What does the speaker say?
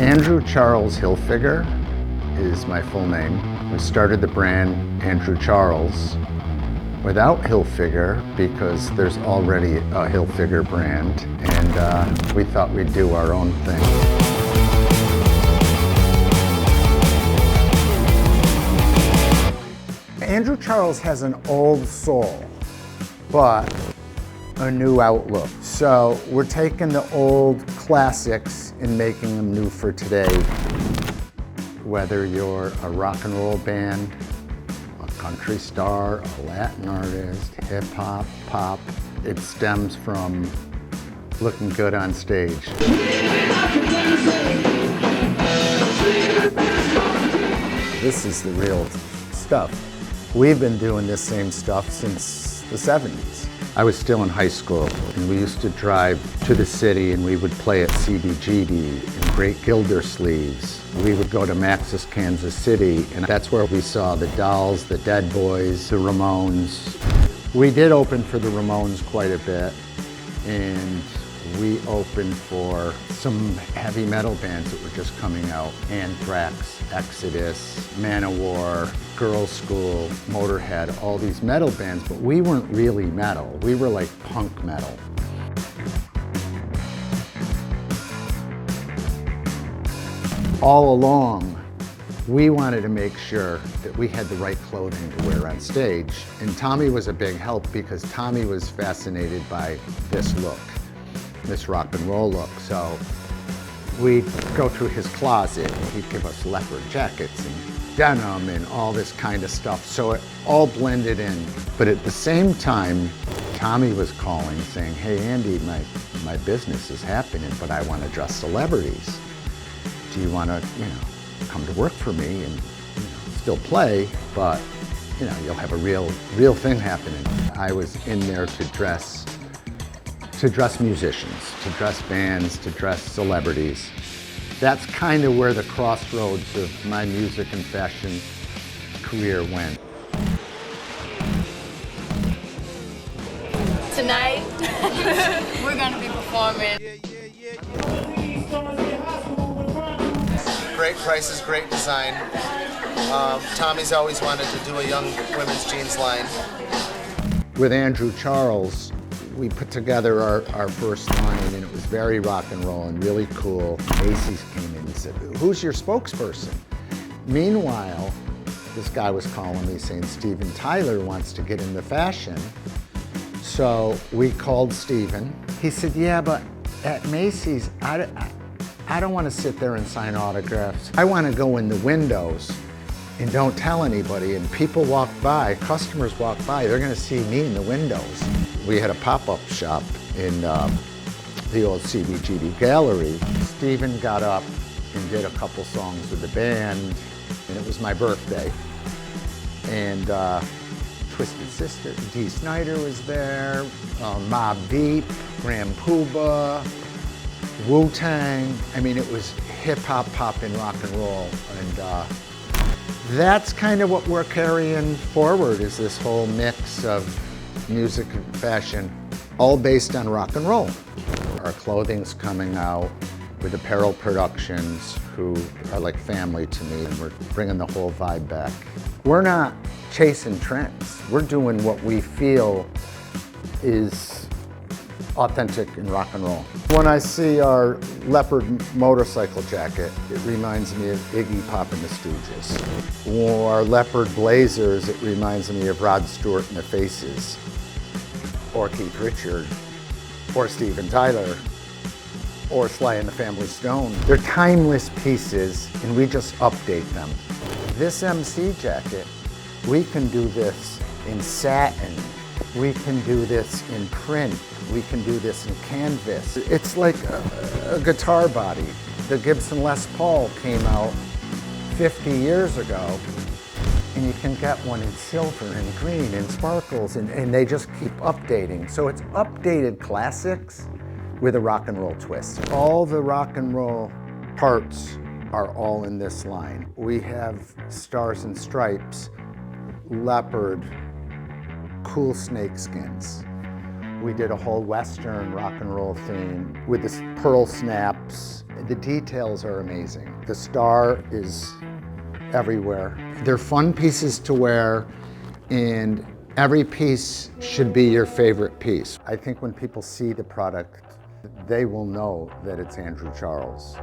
Andrew Charles Hilfiger is my full name. We started the brand Andrew Charles without Hilfiger because there's already a Hilfiger brand, and we thought we'd do our own thing. Andrew Charles has an old soul, but a new outlook. So we're taking the old classics and making them new for today. Whether you're a rock and roll band, a country star, a Latin artist, hip hop, pop, it stems from looking good on stage. This is the real stuff. We've been doing this same stuff since the 70s. I was still in high school, and we used to drive to the city and we would play at CBGB in Great Gildersleeves. We would go to Max's Kansas City, and that's where we saw the Dolls, the Dead Boys, the Ramones. We did open for the Ramones quite a bit, and we opened for some heavy metal bands that were just coming out. Anthrax, Exodus, Manowar, Girls' School, Motorhead, all these metal bands, but we weren't really metal. We were like punk metal. All along, we wanted to make sure that we had the right clothing to wear on stage. And Tommy was a big help because Tommy was fascinated by this look, this rock and roll look. So we'd go through his closet, and he'd give us leopard jackets and denim and all this kind of stuff. So it all blended in. But at the same time, Tommy was calling saying, "Hey Andy, my business is happening, but I want to dress celebrities. Do you want to, come to work for me and still play, but you'll have a real thing happening." I was in there to dress musicians, to dress bands, to dress celebrities. That's kind of where the crossroads of my music and fashion career went. Tonight, we're going to be performing. Great prices, great design. Tommy's always wanted to do a young women's jeans line. With Andrew Charles, we put together our first line, and it was very rock and roll and really cool. Macy's came in and said, "Who's your spokesperson?" Meanwhile, this guy was calling me saying Steven Tyler wants to get into fashion. So we called Steven. He said, "Yeah, but at Macy's, I don't want to sit there and sign autographs. I want to go in the windows and don't tell anybody, and people walk by, customers walk by, they're going to see me in the windows." We had a pop-up shop in the old CBGB gallery. Steven got up and did a couple songs with the band, and it was my birthday. And Twisted Sister, Dee Snider was there, Mobb Deep, Grand Poobah, Wu-Tang. I mean, it was hip-hop, pop, and rock and roll. And that's kind of what we're carrying forward, is this whole mix of music and fashion, all based on rock and roll. Our clothing's coming out with Apparel Productions, who are like family to me, and we're bringing the whole vibe back. We're not chasing trends. We're doing what we feel is authentic in rock and roll. When I see our leopard motorcycle jacket, it reminds me of Iggy Pop and the Stooges. Or our leopard blazers, it reminds me of Rod Stewart and the Faces, or Keith Richard, or Steven Tyler, or Sly and the Family Stone. They're timeless pieces, and we just update them. This MC jacket, we can do this in satin. We can do this in print. We can do this in canvas. It's like a guitar body. The Gibson Les Paul came out 50 years ago, and you can get one in silver and green and sparkles, and they just keep updating. So it's updated classics with a rock and roll twist. All the rock and roll parts are all in this line. We have Stars and Stripes, leopard, cool snake skins. We did a whole Western rock and roll theme with the pearl snaps. The details are amazing. The star is everywhere. They're fun pieces to wear, and every piece should be your favorite piece. I think when people see the product, they will know that it's Andrew Charles.